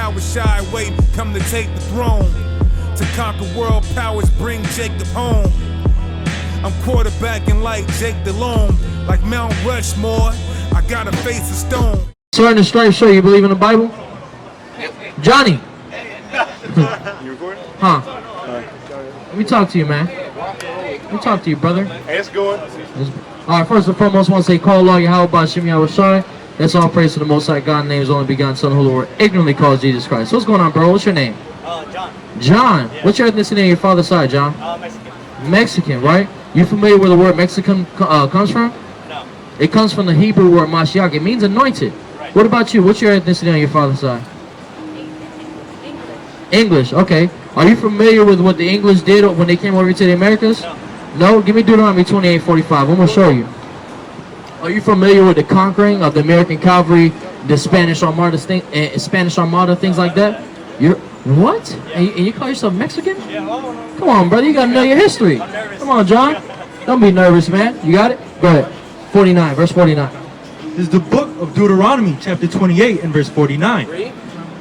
Power shy, wait, come to take the throne. To conquer world powers, bring Jacob home. I'm quarterbacking like Jake DeLone. Like Mount Rushmore, I got a face of stone. Sir, in the striped shirt, you believe in the Bible? Johnny. You recording? Huh? Let me talk to you, man. Let me talk to you, brother. Hey, it's going. Alright, first and foremost, I want to say, call Allah Yahweh Shem Yahushai. That's all praise to the Most High God, in the name of His only begotten Son, who the Lord ignorantly calls Jesus Christ. What's going on, bro? What's your name? John. John. Yeah. What's your ethnicity on your father's side, John? Mexican. Mexican, right? You familiar where the word Mexican comes from? No. It comes from the Hebrew word Mashiach. It means anointed. Right. What about you? What's your ethnicity on your father's side? English. Okay. Are you familiar with what the English did when they came over to the Americas? No. No? Give me Deuteronomy 28:45. I'm going to show you. Are you familiar with the conquering of the American cavalry, the Spanish Armada, things like that? You're what? Yeah. And you call yourself Mexican? Yeah, oh, no. Come on, brother. You got to know your history. I'm nervous. Come on, John. Don't be nervous, man. You got it? Go ahead. 49, verse 49. This is the book of Deuteronomy, chapter 28 and verse 49.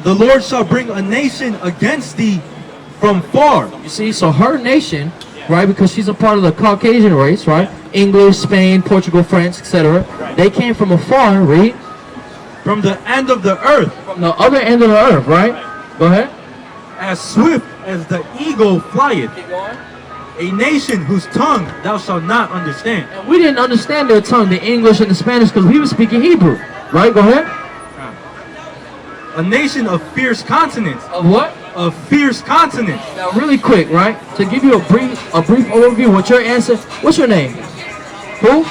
The Lord shall bring a nation against thee from far. You see, so her nation, right, because she's a part of the Caucasian race, right? English, Spain, Portugal, France, etc. They came from afar, read. From the end of the earth. From the other end of the earth, right? Go ahead. As swift as the eagle flieth. Keep going. A nation whose tongue thou shalt not understand. And we didn't understand their tongue, the English and the Spanish, because we were speaking Hebrew, right? Go ahead. A nation of fierce continents. Of what? Of fierce continents. Now, really quick, right? To give you a brief overview, what your answer? What's your name? Who?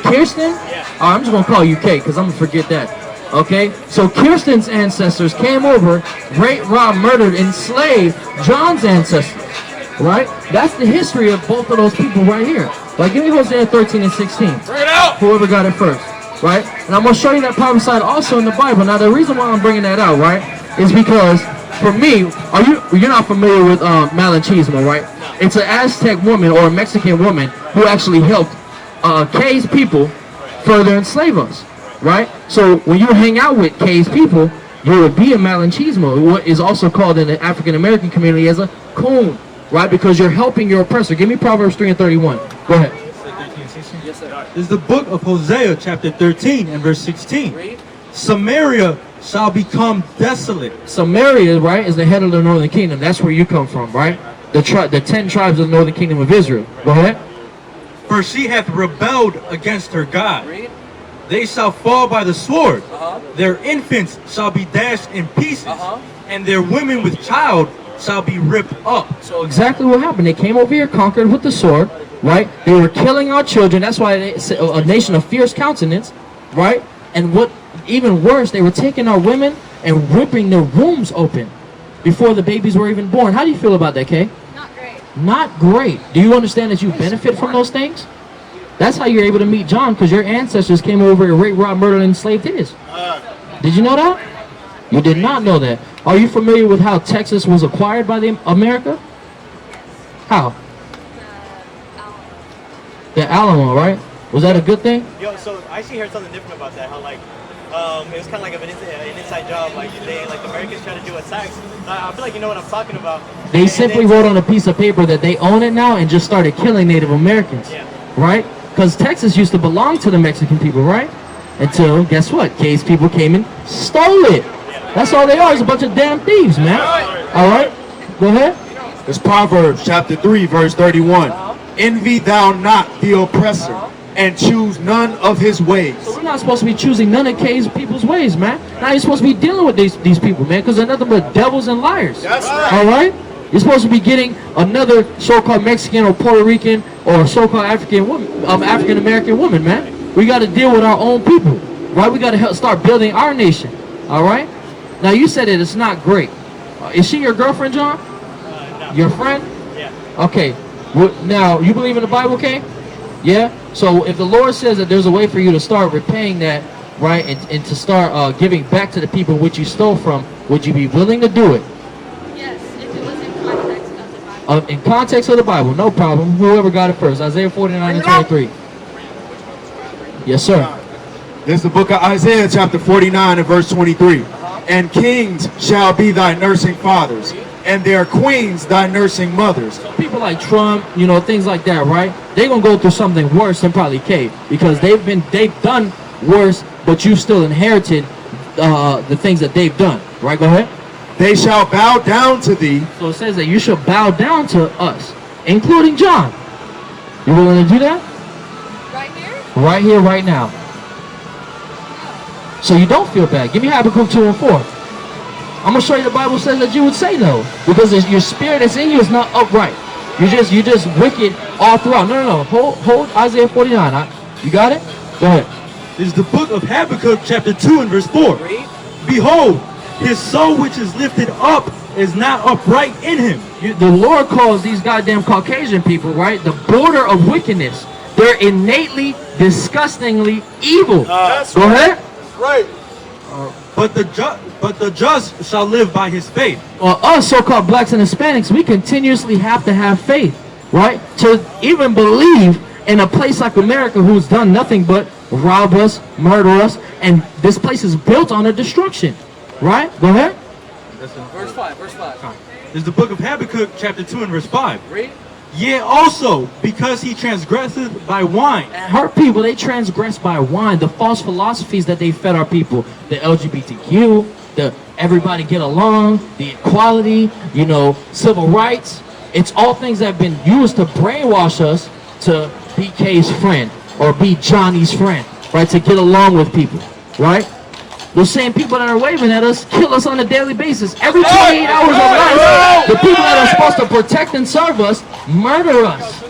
Kirsten? Yeah. Oh, I'm just gonna call you Kate, because I'm gonna forget that. Okay? So Kirsten's ancestors came over, raped, robbed, murdered, enslaved John's ancestors. Right? That's the history of both of those people right here. Like, give me Hosea 13 and 16. Bring it out! Whoever got it first. Right? And I'm going to show you that prophesied also in the Bible. Now, the reason why I'm bringing that out, right, is because, for me, you're not familiar with Malinchismo, right? No. It's an Aztec woman or a Mexican woman who actually helped K's people further enslave us. Right? So, when you hang out with K's people, you would be a Malinchismo, what is also called in the African American community as a coon. Right, because you're helping your oppressor. Give me Proverbs 3 and 31. Go ahead. Yes, sir. This is the book of Hosea, chapter 13 and verse 16. Read. Samaria shall become desolate. Samaria, right, is the head of the northern kingdom. That's where you come from, right? The 10 tribes of the northern kingdom of Israel. Go ahead. For she hath rebelled against her God. Read. They shall fall by the sword. Their infants shall be dashed in pieces. And their women with child shall be ripped up. So exactly what happened. They came over here, conquered with the sword, right? They were killing our children. That's why they say a nation of fierce countenance, right? And what even worse, they were taking our women and ripping their wombs open before the babies were even born. How do you feel about that, Kay? Not great. Not great. Do you understand that you benefit from those things? That's how you're able to meet John, because your ancestors came over and raped, robbed, murdered, and enslaved his. Did you know that? You did not know that. Are you familiar with how Texas was acquired by America? How? The Alamo, right? Was that a good thing? Yo, so I actually heard something different about that. How like, it was kind of like an inside job. Like the Americans trying to do attacks. I feel like you know what I'm talking about. They simply wrote on a piece of paper that they own it now and just started killing Native Americans. Yeah. Right? Because Texas used to belong to the Mexican people, right? Until, guess what? K's people came and stole it. That's all they are, is a bunch of damn thieves, man. All right? Go ahead. It's Proverbs chapter 3, verse 31. Envy thou not the oppressor, and choose none of his ways. So we're not supposed to be choosing none of K's people's ways, man. Now you're supposed to be dealing with these people, man, because they're nothing but devils and liars. That's right. All right? You're supposed to be getting another so-called Mexican or Puerto Rican or so-called African-American woman, man. We got to deal with our own people, right? We got to start building our nation, all right? Now, you said that it's not great. Is she your girlfriend, John? No. Your friend? Yeah. Okay. Now, you believe in the Bible, okay? Yeah? So, if the Lord says that there's a way for you to start repaying that, right, and to start giving back to the people which you stole from, would you be willing to do it? Yes, if it was in context of the Bible. In context of the Bible, no problem. Whoever got it first. Isaiah 49 and 23. Yes, sir. This is the book of Isaiah chapter 49 and verse 23. And kings shall be thy nursing fathers, and their queens thy nursing mothers. People like Trump, you know, things like that, right? They're gonna go through something worse than probably K, because they've done worse, but you still inherited the things that they've done, right? Go ahead. They shall bow down to thee. So it says that you should bow down to us, including John. You willing to do that? Right here? Right here, right now. So you don't feel bad. Give me Habakkuk 2 and 4. I'm gonna show you the Bible says that you would say no, because your spirit that's in you is not upright. You just wicked all throughout. No. Hold Isaiah 49. You got it? Go ahead. This is the book of Habakkuk, chapter 2 and verse 4. Behold, his soul which is lifted up is not upright in him. The Lord calls these goddamn Caucasian people, right, the border of wickedness. They're innately, disgustingly evil. Go ahead. Right. But the just shall live by his faith. Well, us so-called blacks and Hispanics, we continuously have to have faith, right? To even believe in a place like America, who's done nothing but rob us, murder us, and this place is built on a destruction, right? Go ahead. Verse 5. This is the book of Habakkuk, chapter 2 and verse 5. Read. Yea, also, because he transgresseth by wine. And her people, they transgress by wine, the false philosophies that they fed our people, the LGBTQ, the everybody get along, the equality, you know, civil rights. It's all things that have been used to brainwash us to be K's friend or be Johnny's friend, right? To get along with people, right? Those same people that are waving at us kill us on a daily basis. Every 28 hours of life, the people that are supposed to protect and serve us murder us.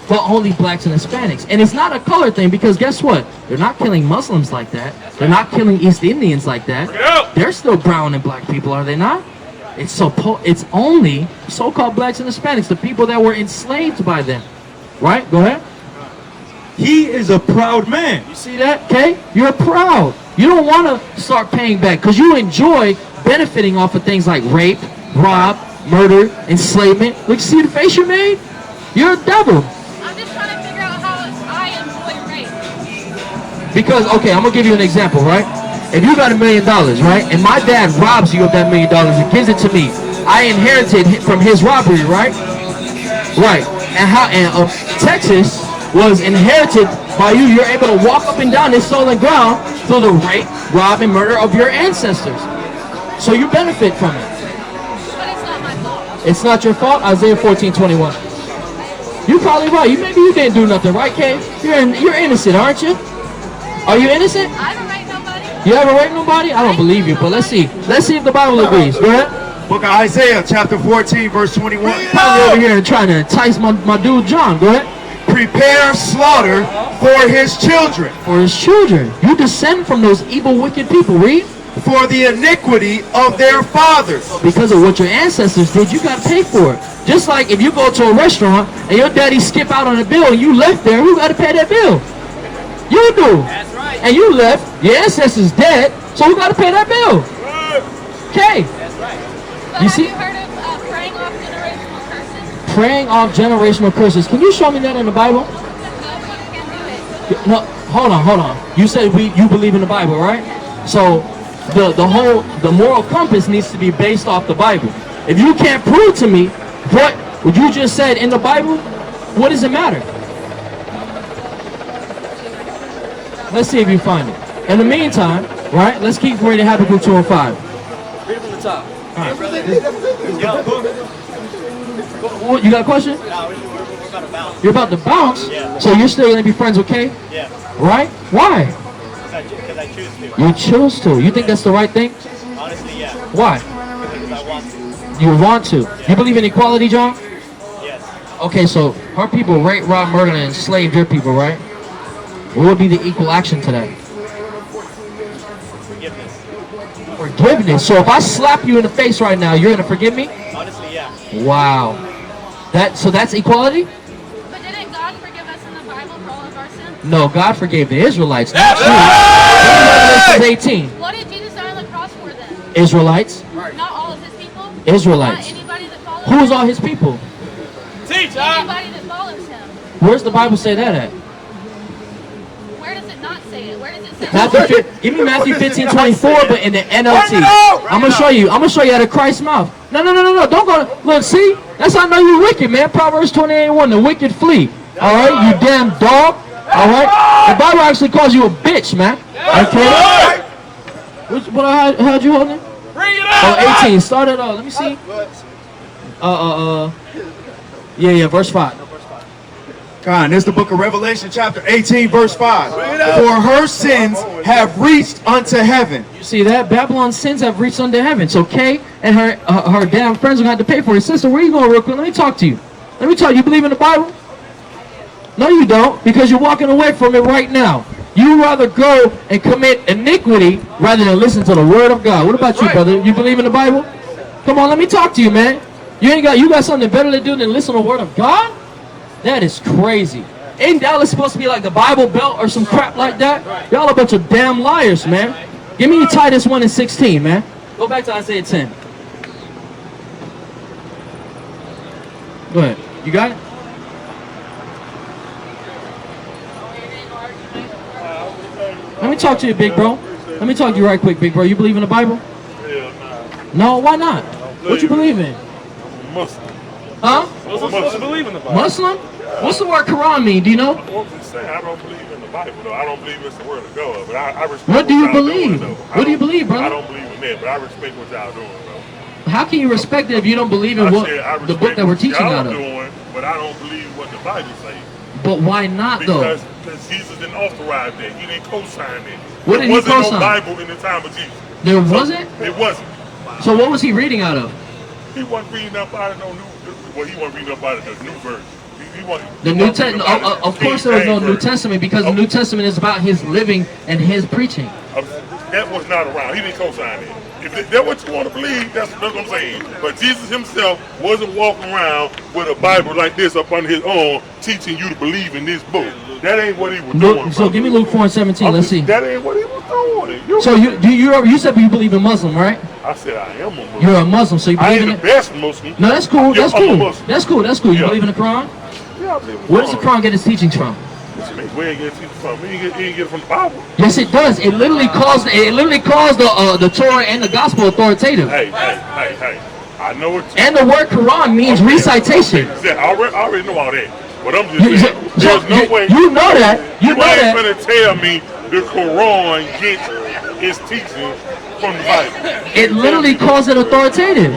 But only blacks and Hispanics. And it's not a color thing, because guess what? They're not killing Muslims like that. They're not killing East Indians like that. They're still brown and black people, are they not? It's only so-called blacks and Hispanics, the people that were enslaved by them. Right? Go ahead. He is a proud man. You see that, Kay? You're proud. You don't want to start paying back, because you enjoy benefiting off of things like rape, rob, murder, enslavement. Look, see the face you made? You're a devil. I'm just trying to figure out how I enjoy rape. Because, okay, I'm going to give you an example, right? If you got $1 million, right, and my dad robs you of that $1 million and gives it to me, I inherited from his robbery, right? Right. And Texas was inherited by you. You're able to walk up and down this stolen ground through the rape, rob, and murder of your ancestors. So you benefit from it. But it's not my fault. It's not your fault. Isaiah 14:21. You're probably right. Maybe you didn't do nothing, right, Kay? You're innocent, aren't you? Are you innocent? I haven't raped nobody. You ever raped nobody? I don't believe you, but let's see. Let's see if the Bible agrees. Go ahead. Book of Isaiah, chapter 14, verse 21. Probably over here trying to entice my dude John. Go ahead. Prepare slaughter for his children. For his children. You descend from those evil, wicked people. Read. For the iniquity of their fathers. Because of what your ancestors did, you got to pay for it. Just like if you go to a restaurant and your daddy skip out on a bill and you left there, who got to pay that bill? You do. That's right. And you left, your ancestors dead, so who got to pay that bill? Okay. That's right. But You have see- you heard of praying off generational curses? Praying off generational curses. Can you show me that in the Bible? No, everyone can do it. No, hold on. You said you believe in the Bible, right? So the moral compass needs to be based off the Bible. If you can't prove to me what you just said in the Bible, what does it matter? Let's see if you find it. In the meantime, right, let's keep reading Habakkuk 2 and 5. Read it from the top. What, you got a question? No, we're about to bounce. You're about to bounce? Yeah. So you're still going to be friends with Kay? Yeah, Right? Why? because I choose to. You choose to. You think that's the right thing? Honestly, yeah. Why? Because I want to. You want to. You believe in equality, John? Yes. Okay, so her people rape, rob, murder, and enslave your people, right? What would be the equal action to that? Forgiveness. Forgiveness. So if I slap you in the face right now, you're gonna forgive me? Honestly, yeah. Wow. So that's equality? But didn't God forgive us in the Bible for all of our sins? No, God forgave the Israelites. Not you. Revelation 18. What did Jesus die on the cross for then? Israelites. Not all of his people? Israelites. Not anybody that follows Who is him? all his people? Anybody that follows him. Where's the Bible say that at? Where does it not say it? Where does it Give me Matthew 15:24, but in the NLT. I'm gonna show you. I'm gonna show you out of Christ's mouth. No. Don't go. Look, see? That's how I know you wicked, man. Proverbs 28:1. The wicked flee. All right, you damn dog. All right. The Bible actually calls you a bitch, man. Okay. What I had you holding? Oh, 18. Start it off. Let me see. Yeah. Verse 5. God, this is the book of Revelation, chapter 18, verse 5. For her sins have reached unto heaven. You see that? Babylon's sins have reached unto heaven. So Kay and her damn friends are going to have to pay for it. Sister, where you going real quick? Let me talk to you. Let me tell you. You believe in the Bible? No, you don't, because you're walking away from it right now. You rather go and commit iniquity rather than listen to the word of God. What about you, brother? You believe in the Bible? Come on, let me talk to you, man. You got something better to do than listen to the word of God? That is crazy. Ain't Dallas supposed to be like the Bible Belt or some crap like that? Y'all a bunch of damn liars, man. Give me Titus 1:16, man. Go back to Isaiah 10. Go ahead. You got it? Let me talk to you, big bro. Let me talk to you right quick, big bro. You believe in the Bible? Hell nah. No, why not? What you believe in? Muslim. Huh? Muslims believe in the Bible. Muslim? What's the word Quran mean? Do you know? I'm just saying, I don't believe in the Bible, though. I don't believe it's the word of God, but I respect What do you y'all believe? doing, What do you believe, brother? I don't believe in that, but I respect what y'all doing, bro. How can you respect it if you don't believe in I what said, I the book respect that we're what teaching y'all out of? doing, but I don't believe what the Bible says. But why not, though? Because Jesus didn't authorize that. He didn't co-sign it. What did he There wasn't co-sign? no Bible in the time of Jesus. There wasn't? It wasn't. So what was he reading out of? He wasn't reading up out of no new. Well, he wasn't reading up out of the new version. The New Testament. Of course, there was no New Testament because the New Testament is about his living and his preaching. That was not around. He didn't co-sign it. If that's what you want to believe, that's what I'm saying. But Jesus himself wasn't walking around with a Bible like this up under his arm, teaching you to believe in this book. That ain't what he was doing. So give me Luke 4:17. Let's see. That ain't what he was doing. So you said you believe in Muslim, right? I said I am a Muslim. You're a Muslim, so you believe in I it? ain't the best Muslim. No, that's cool. Yeah, That's I'm a cool. Muslim. That's cool. That's cool. You Yeah. believe in the Quran? Yeah, I believe in the Where does the Quran get its teachings from? Where you get it from? You ain't get it from the Bible. Yes, it does. It literally calls the Torah and the Gospel authoritative. Hey. I know what. And the word Quran means recitation. Okay. I already know all that. But I'm just saying, there's no way. You know that. You know ain't that. gonna tell me the Quran gets its teaching from the Bible. It literally calls it authoritative.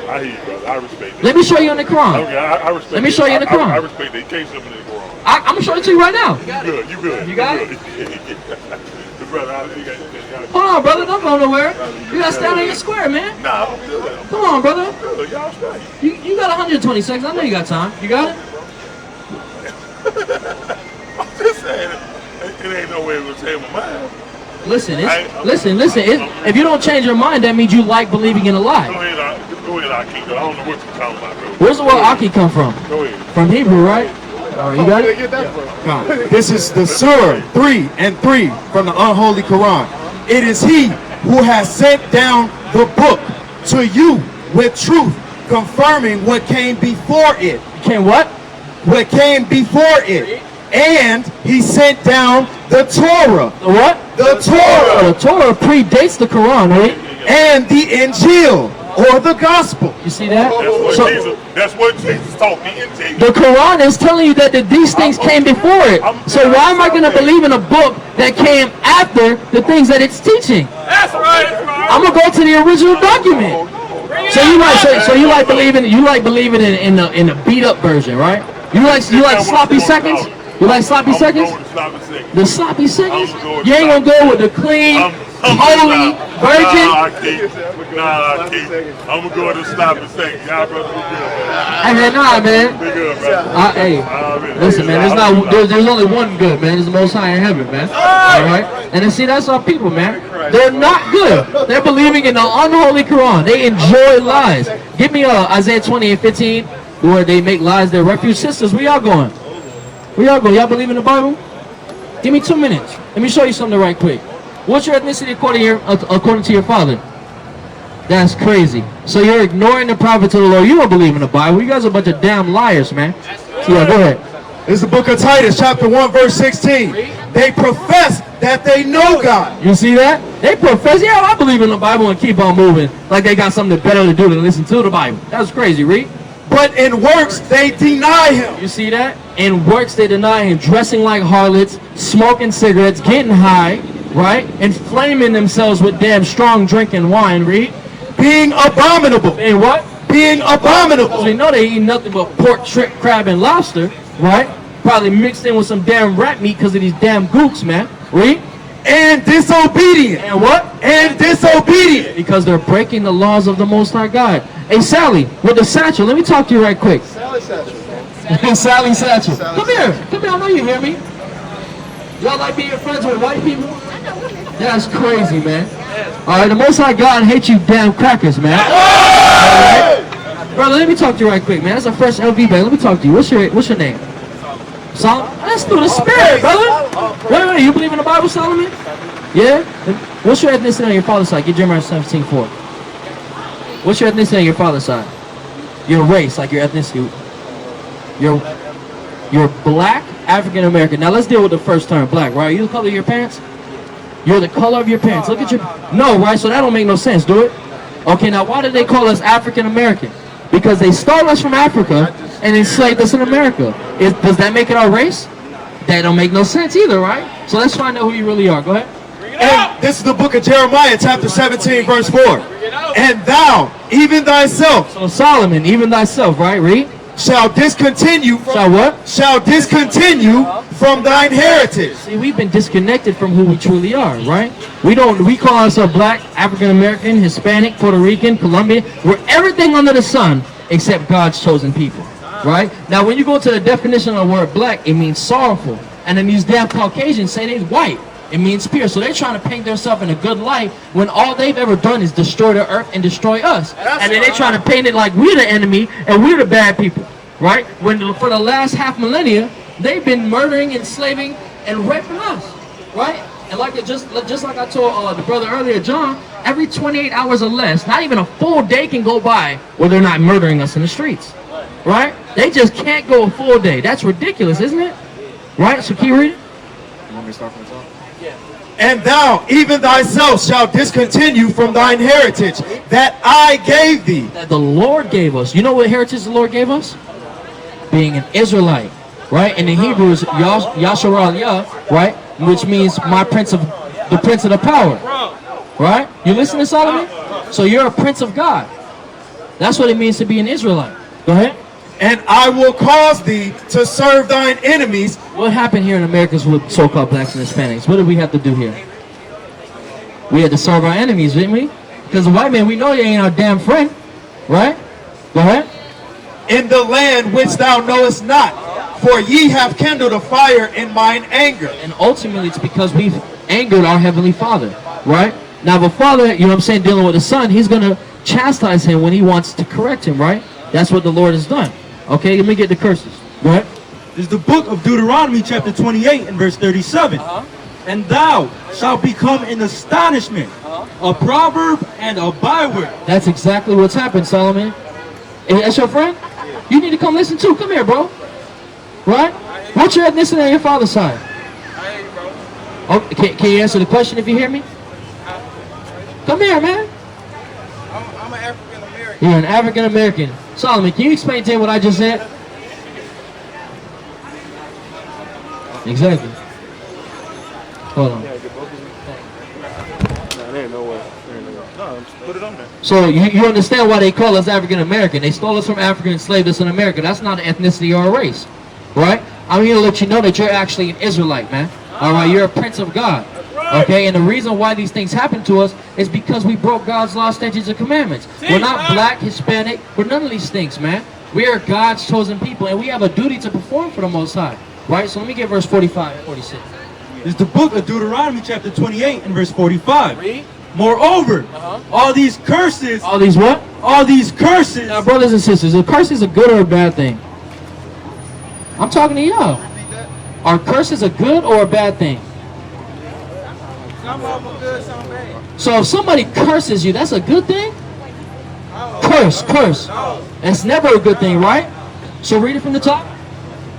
I hear you, brother. I respect that. Let me show you in the Quran. Okay, I respect Let me that. show you in the Quran. I respect that. You can't show me in the Quran. I'm gonna show it to you right now. You good. You got it? The brother, you got Hold on, brother. Don't go nowhere. You gotta stand on your square, man. Nah, I'm good. Come on, brother. Y'all straight. You got 120 seconds. I know you got time. You got it? I'm just saying, it ain't no way it was saying my mind. Listen. If you don't change your mind, that means you like believing in a lie. Go ahead, Aki. I don't know what you're talking about, bro. Where's the word Aki come from? Go ahead. From Hebrew, right? Oh, you got it? This is the Surah 3:3 from the unholy Quran. It is he who has sent down the book to you with truth, confirming what came before it. Came what? What came before it. And he sent down the Torah. The what? The Torah. The Torah predates the Quran, right? And the Injil, or the Gospel. You see that? That's what Jesus taught me in Jesus. The Quran is telling you that these things came before it. So why am I going to believe in a book that came after the things that it's teaching? That's right. I'm going to go to the original document. So you like believing in the beat up version, right? You like sloppy seconds? You like sloppy seconds? The sloppy seconds? You ain't gonna go with the clean, holy virgin? Nah, I'm gonna go with the sloppy seconds. Y'all brother be good, man. Hey man, nah, man. Be good, brother. Hey, listen, man. There's only one good, man. It's the Most High in heaven, man. All right. And then see, that's our people, man. They're not good. They're believing in the unholy Quran. They enjoy lies. Give me Isaiah 20:15, where they make lies their refuge. Sisters, where y'all going? Where y'all going? Y'all believe in the Bible? Give me 2 minutes. Let me show you something right quick. What's your ethnicity according to your father? That's crazy. So you're ignoring the prophets of the Lord. You don't believe in the Bible. You guys are a bunch of damn liars, man. So yeah, go ahead. This is the book of Titus, chapter 1, verse 16. They profess that they know God. You see that? They profess, yeah, I believe in the Bible and keep on moving. Like they got something better to do than listen to the Bible. That was crazy, read. But in works, they deny him. You see that? In works, they deny him. Dressing like harlots, smoking cigarettes, getting high, right? Inflaming themselves with damn strong drink and wine, read. Being abominable. And what? Being abominable. So we know they eat nothing but pork, shrimp, crab, and lobster, right? Probably mixed in with some damn rat meat because of these damn gooks, man. Read. And disobedient. And what? And disobedient. Because they're breaking the laws of the Most High God. Hey, Sally, with the satchel, let me talk to you right quick. Sally Satchel. Sally Satchel. Come here. Come here. I know you hear me. Y'all like being friends with white people? That's crazy, man. All right, the Most High God hates you damn crackers, man. Right. Brother, let me talk to you right quick, man. That's a fresh LV bag. Let me talk to you. What's your name? Solomon? That's through the spirit, brother. Wait, you believe in the Bible, Solomon? Yeah? What's your ethnicity on your father's side? Get Jeremiah 17:4. What's your ethnicity on your father's side? Your race, like your ethnicity. You're black, African American. Now let's deal with the first term, black, right? Are you the color of your parents? You're the color of your parents. Look at your... No, right? So that don't make no sense, do it? Okay, now why did they call us African American? Because they stole us from Africa and enslaved us in America. Does that make it our race? That don't make no sense either, right? So let's find out who you really are. Go ahead. And this is the book of Jeremiah, chapter 17, verse 4. And thou, even thyself. So Solomon, even thyself, right? Read. Shall discontinue from... Shall what? Shall discontinue from thine heritage. See, we've been disconnected from who we truly are, right? We call ourselves black, African American, Hispanic, Puerto Rican, Colombian. We're everything under the sun except God's chosen people, right? Now, when you go to the definition of the word black, it means sorrowful. And then these damn Caucasians say they're white. It means pure. So they're trying to paint themselves in a good light when all they've ever done is destroy the earth and destroy us. And then they're trying to paint it like we're the enemy and we're the bad people, right? When for the last half millennia, they've been murdering, enslaving, and raping us, right? And like just like I told the brother earlier, John, every 28 hours or less, not even a full day can go by where they're not murdering us in the streets, right? They just can't go a full day. That's ridiculous, isn't it? Right? So can you read it? You want me to start from the top? And thou, even thyself, shalt discontinue from thine heritage that I gave thee. That the Lord gave us. You know what heritage the Lord gave us? Being an Israelite, right? In the Hebrew is Yasharaliyah, right? Which means the prince of the power, right? You listen to Solomon? So you're a prince of God. That's what it means to be an Israelite. Go ahead. And I will cause thee to serve thine enemies. What happened here in America with so-called blacks and Hispanics? What did we have to do here? We had to serve our enemies, didn't we? Because the white man, we know he ain't our damn friend, right? Go ahead. In the land which thou knowest not, for ye have kindled a fire in mine anger. And ultimately, it's because we've angered our Heavenly Father, right? Now, the Father, you know what I'm saying, dealing with the Son, he's going to chastise him when he wants to correct him, right? That's what the Lord has done. Okay, let me get the curses. Go ahead. This is the book of Deuteronomy, chapter 28, and verse 37. And thou shalt become an astonishment, a proverb, and a byword. That's exactly what's happened, Solomon. Hey, that's your friend? You need to come listen too. Come here, bro. Right? What's your ethnicity on your father's side? Oh, can you answer the question if you hear me? Come here, man. I'm an African American. You're an African American. Solomon, can you explain to him what I just said? Exactly. Hold on. Put it on there. So you understand why they call us African American. They stole us from Africa and enslaved us in America. That's not an ethnicity or a race. Right? I'm here to let you know that you're actually an Israelite, man. Alright, you're a prince of God. Okay, and the reason why these things happen to us is because we broke God's law, statutes, and commandments. We're not black, Hispanic, we're none of these things, man. We are God's chosen people, and we have a duty to perform for the Most High. Right? So let me get verse 45 and 46. This is the book of Deuteronomy, chapter 28, and verse 45. Read. Moreover, all these curses... All these what? All these curses... Now, brothers and sisters, are curses a good or a bad thing? I'm talking to y'all. Are curses a good or a bad thing? Some of them are good, some bad. So if somebody curses you, that's a good thing? Curse. That's never a good thing, right? So read it from the top.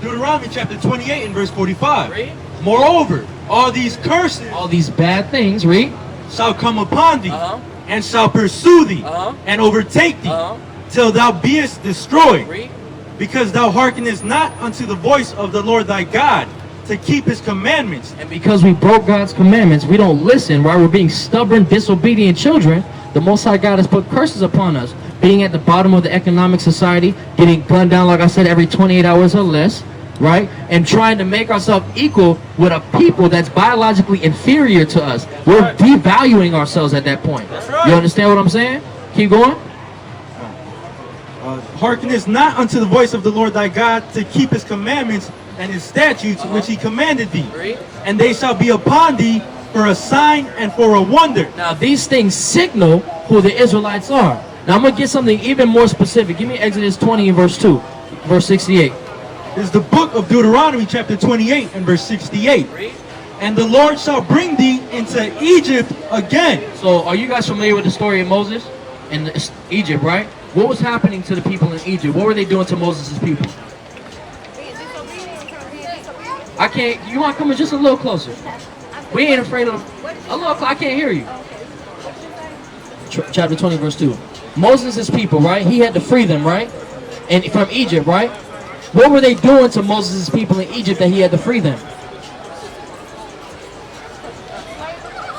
Deuteronomy chapter 28 and verse 45. Read. Moreover, all these curses, all these bad things, read, shall come upon thee, and shall pursue thee, and overtake thee, till thou beest destroyed. Read. Because thou hearkenest not unto the voice of the Lord thy God, to keep his commandments. And because we broke God's commandments, we don't listen, right? We're being stubborn, disobedient children. The Most High God has put curses upon us. Being at the bottom of the economic society, getting gunned down, like I said, every 28 hours or less, right? And trying to make ourselves equal with a people that's biologically inferior to us. We're devaluing ourselves at that point. You understand what I'm saying? Keep going. Hearkenest not unto the voice of the Lord thy God, to keep his commandments and his statutes which he commanded thee. And they shall be upon thee for a sign and for a wonder. Now these things signal who the Israelites are. Now I'm going to get something even more specific. Give me Exodus 20 and verse 2, verse 68. This is the book of Deuteronomy chapter 28 and verse 68. And the Lord shall bring thee into Egypt again. So are you guys familiar with the story of Moses in Egypt, right? What was happening to the people in Egypt? What were they doing to Moses' people? I can't, you want to come in just a little closer? We ain't afraid of, a little, I can't hear you. Chapter 20 verse 2. Moses' people, right? He had to free them, right? And from Egypt, right? What were they doing to Moses' people in Egypt that he had to free them?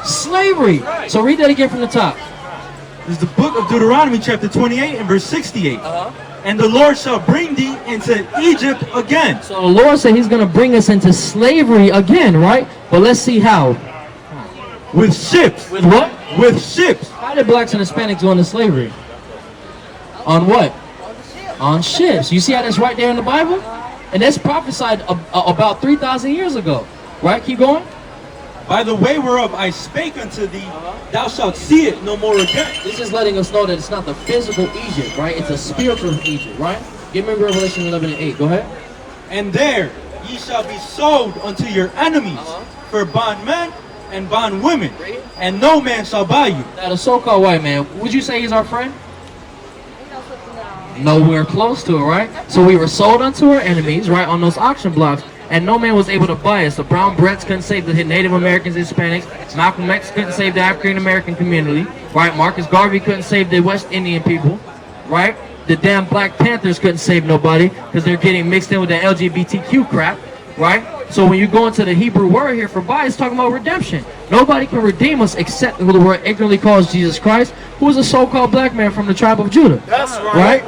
Slavery. So read that again from the top. This is the book of Deuteronomy chapter 28 and verse 68. And the Lord shall bring thee into Egypt again. So the Lord said he's going to bring us into slavery again, right? But let's see how. With ships. With what? With ships. How did blacks and Hispanics go into slavery? On what? On ships. You see how that's right there in the Bible? And that's prophesied about 3,000 years ago. Right? Keep going. By the way whereof I spake unto thee, thou shalt see it no more again. This is letting us know that it's not the physical Egypt, right? It's a spiritual Egypt, right? Give me Revelation 11 and 8. Go ahead. And there ye shall be sold unto your enemies for bondmen and bondwomen, and no man shall buy you. Now the so-called white man, would you say he's our friend? Nowhere close to it, right? So we were sold unto our enemies, right, on those auction blocks, and no man was able to buy us. The Brown Bretts couldn't save the Native Americans, Hispanics. Malcolm X couldn't save the African American community, right? Marcus Garvey couldn't save the West Indian people, right? The damn Black Panthers couldn't save nobody because they're getting mixed in with the LGBTQ crap, right? So when you go into the Hebrew word here for buy, it's talking about redemption. Nobody can redeem us except who the word ignorantly calls Jesus Christ, who is a so-called black man from the tribe of Judah. That's right.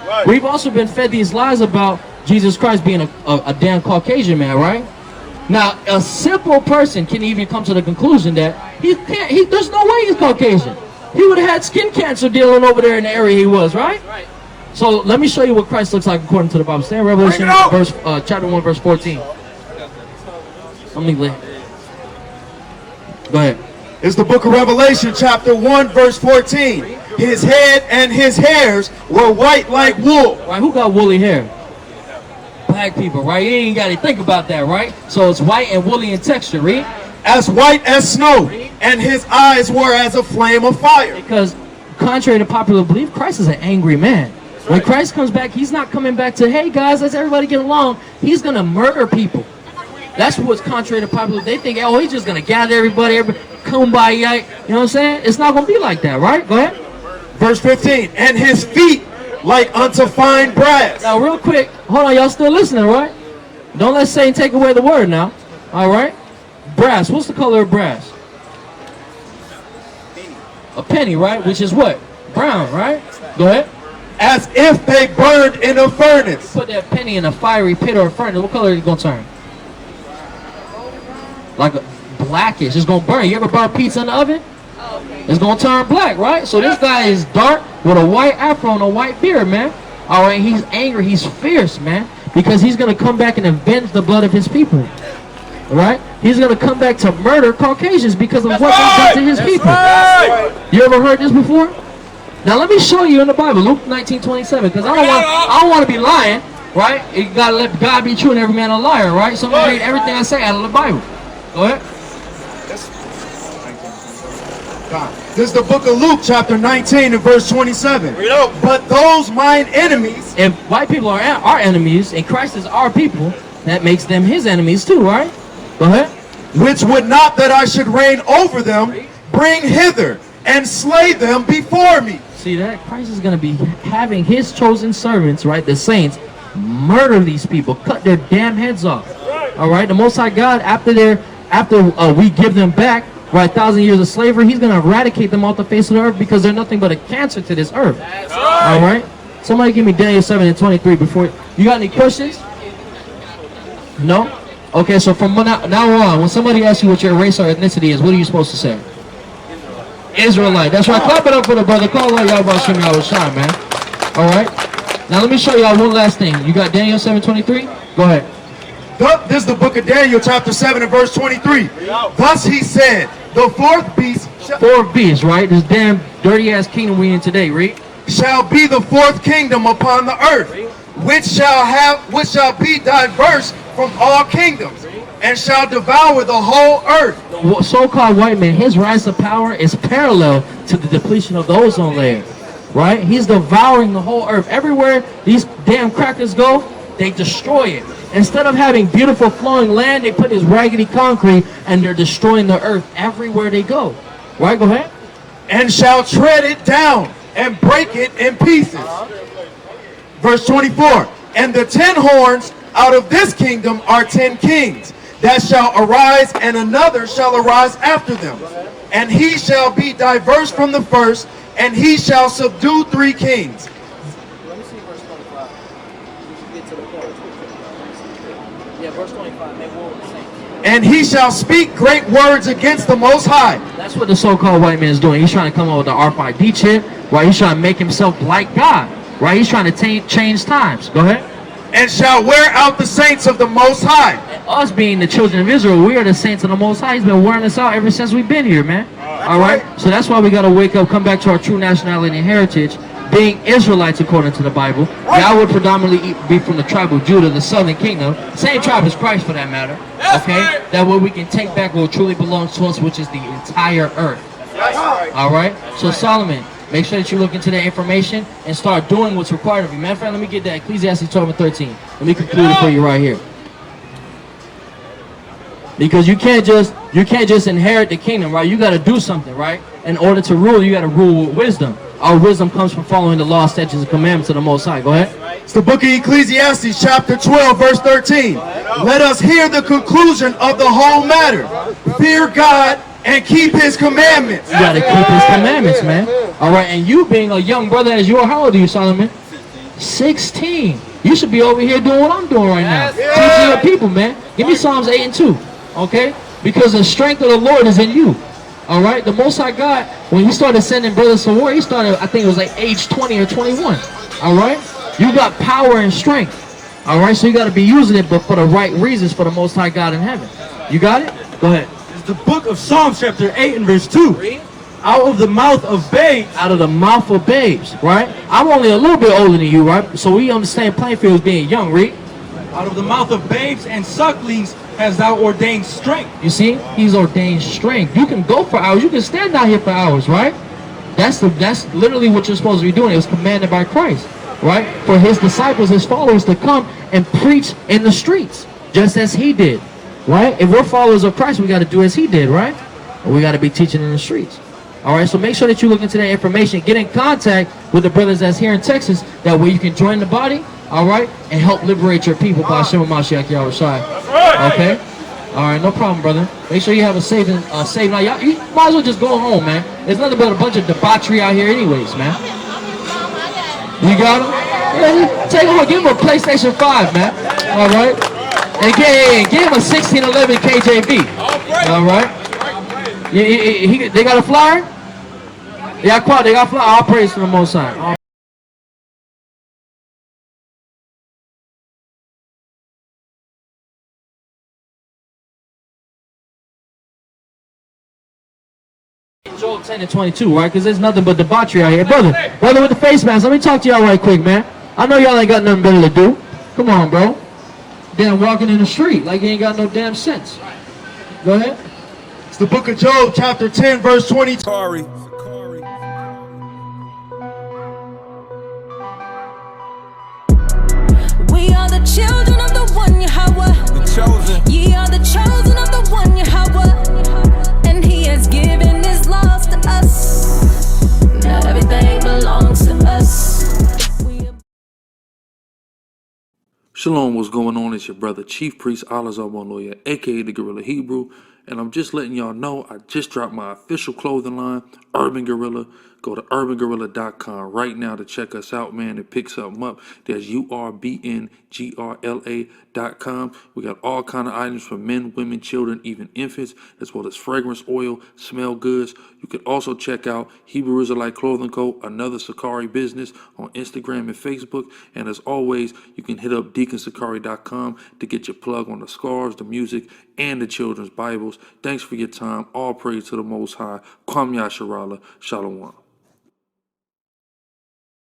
Right? We've also been fed these lies about Jesus Christ being a damn Caucasian man, right? Now, a simple person can even come to the conclusion that there's no way he's Caucasian. He would have had skin cancer dealing over there in the area he was, right? Right. So let me show you what Christ looks like according to the Bible. Stand Revelation chapter 1, verse 14. Let me go ahead. It's the book of Revelation, chapter 1, verse 14. His head and his hairs were white like wool. Right, who got woolly hair? Black people, right? You ain't got to think about that, right? So it's white and woolly in texture, read. As white as snow, and his eyes were as a flame of fire. Because contrary to popular belief, Christ is an angry man. When Christ comes back, he's not coming back to, hey guys, let's everybody get along. He's going to murder people. That's what's contrary to popular. They think, oh, he's just going to gather everybody kumbaya. You know what I'm saying? It's not going to be like that, right? Go ahead. Verse 15, and his feet like unto fine brass. Now, real quick, hold on, y'all still listening, right? Don't let Satan take away the word now. All right? Brass. What's the color of brass? A penny, right? Which is what? Brown, right? Go ahead. As if they burned in a furnace. Put that penny in a fiery pit or a furnace. What color is it going to turn? Like a blackish. It's going to burn. You ever burn pizza in the oven? It's going to turn black, right? So this guy is dark with a white afro and a white beard, man. All right, he's angry. He's fierce, man. Because he's going to come back and avenge the blood of his people. All right? He's going to come back to murder Caucasians because of what they done to his people. You ever heard this before? Now let me show you in the Bible, Luke 19:27, because I don't want to be lying, right? You got to let God be true and every man a liar, right? So I'm going to read everything I say out of the Bible. Go ahead. This is the book of Luke, chapter 19 and verse 27. But those mine enemies. If white people are our enemies and Christ is our people, that makes them his enemies too, right? Go ahead. Which would not that I should reign over them, bring hither and slay them before me. See that? Christ is going to be having his chosen servants, right, the saints, murder these people, cut their damn heads off. All right? The Most High God, after we give them back, right, 1,000 years of slavery, he's going to eradicate them off the face of the earth because they're nothing but a cancer to this earth. All right? Somebody give me Daniel 7 and 23 before. You got any questions? No? Okay, so from now on, when somebody asks you what your race or ethnicity is, what are you supposed to say? Israelite. That's right. Clap it up for the brother. Call out y'all about Shimmy Al Shine, man. All right. Now let me show y'all one last thing. You got Daniel 7:23? Go ahead. This is the book of Daniel, chapter 7 and verse 23. Thus he said, the fourth beast. Fourth beast, right? This damn dirty ass kingdom we in today, read. Shall be the fourth kingdom upon the earth, which shall be diverse from all kingdoms, and shall devour the whole earth. The so-called white man, his rise to power is parallel to the depletion of the ozone layer, right? He's devouring the whole earth. Everywhere these damn crackers go, they destroy it. Instead of having beautiful flowing land, they put this raggedy concrete and they're destroying the earth everywhere they go. Right, go ahead. And shall tread it down and break it in pieces. Verse 24. And the 10 horns out of this kingdom are 10 kings that shall arise, and another shall arise after them. And he shall be diverse from the first, and he shall subdue 3 kings. Let me see verse 25. Get to the point. Yeah, verse 25. Make war with the saints. And he shall speak great words against the Most High. That's what the so-called white man is doing. He's trying to come up with the RFID chip, right? He's trying to make himself like God, right? He's trying to change times. Go ahead. And shall wear out the saints of the Most High. And us being the children of Israel, we are the saints of the Most High. He's been wearing us out ever since we've been here, man. All right? So that's why we got to wake up, come back to our true nationality and heritage, being Israelites according to the Bible. Y'all would predominantly be from the tribe of Judah, the southern kingdom. Same tribe as Christ for that matter. Okay? That way we can take back what truly belongs to us, which is the entire earth. All right? So Solomon, make sure that you look into that information and start doing what's required of you. Matter of fact, let me get that Ecclesiastes 12:13. Let me conclude it for you right here. Because you can't just inherit the kingdom, right? You got to do something, right? In order to rule, you got to rule with wisdom. Our wisdom comes from following the law, statutes, and commandments of the Most High. Go ahead. It's the book of Ecclesiastes, chapter 12, verse 13. Let us hear the conclusion of the whole matter. Fear God and keep his commandments. You got to keep his commandments, man. All right, and you being a young brother as you are, how old are you, Solomon? 16. You should be over here doing what I'm doing right now. Teaching your people, man. Give me Psalms 8 and 2, okay? Because the strength of the Lord is in you. All right, the Most High God, when he started sending brothers to war, he started, I think it was like age 20 or 21. All right, you got power and strength. All right, so you got to be using it, but for the right reasons for the Most High God in heaven. You got it? Go ahead. It's the book of Psalms, chapter 8 and verse 2. Out of the mouth of babes. Out of the mouth of babes, right? I'm only a little bit older than you, right? So we understand playing field as being young, read. Out of the mouth of babes and sucklings has thou ordained strength. You see, he's ordained strength. You can go for hours. You can stand out here for hours, right? That's literally what you're supposed to be doing. It was commanded by Christ, right? For his disciples, his followers to come and preach in the streets, just as he did, right? If we're followers of Christ, we got to do as he did, right? And we got to be teaching in the streets. All right, so make sure that you look into that information. Get in contact with the brothers that's here in Texas. That way you can join the body, all right, and help liberate your people by Hashem Mashiach Yahushua. Okay? All right, no problem, brother. Make sure you have a safe night. You might as well just go home, man. There's nothing but a bunch of debauchery out here anyways, man. You got him? Yeah, take him, give him a PlayStation 5, man. All right? And give him a 1611 KJV. All right? They got a flyer? They got a flyer. All praise to the Most High. Joel 10 and 22, right? Because there's nothing but debauchery out here. Brother with the face mask, let me talk to y'all right quick, man. I know y'all ain't got nothing better to do. Come on, bro. Damn, walking in the street like you ain't got no damn sense. Go ahead. It's the book of Job, chapter 10, verse 22. SICARRI. one, Yahweh. The chosen. Ye are the chosen of the one, Yahweh. And he has given his laws to us. Now everything belongs to us. Shalom, what's going on? It's your brother Chief Priest Allah Lawyer, aka the Gorilla Hebrew, and I'm just letting y'all know I just dropped my official clothing line, Urban Gorilla. Go to urbangorilla.com right now to check us out, man, and pick something up. There's urbngrla.com. We got all kind of items for men, women, children, even infants, as well as fragrance oil, smell goods. You can also check out Hebrew Israelite Clothing Co., another SICARRI business, on Instagram and Facebook. And as always, you can hit up deaconsicari.com to get your plug on the scarves, the music, and the children's Bibles. Thanks for your time. All praise to the Most High. Kwam Yasharala. Shalom.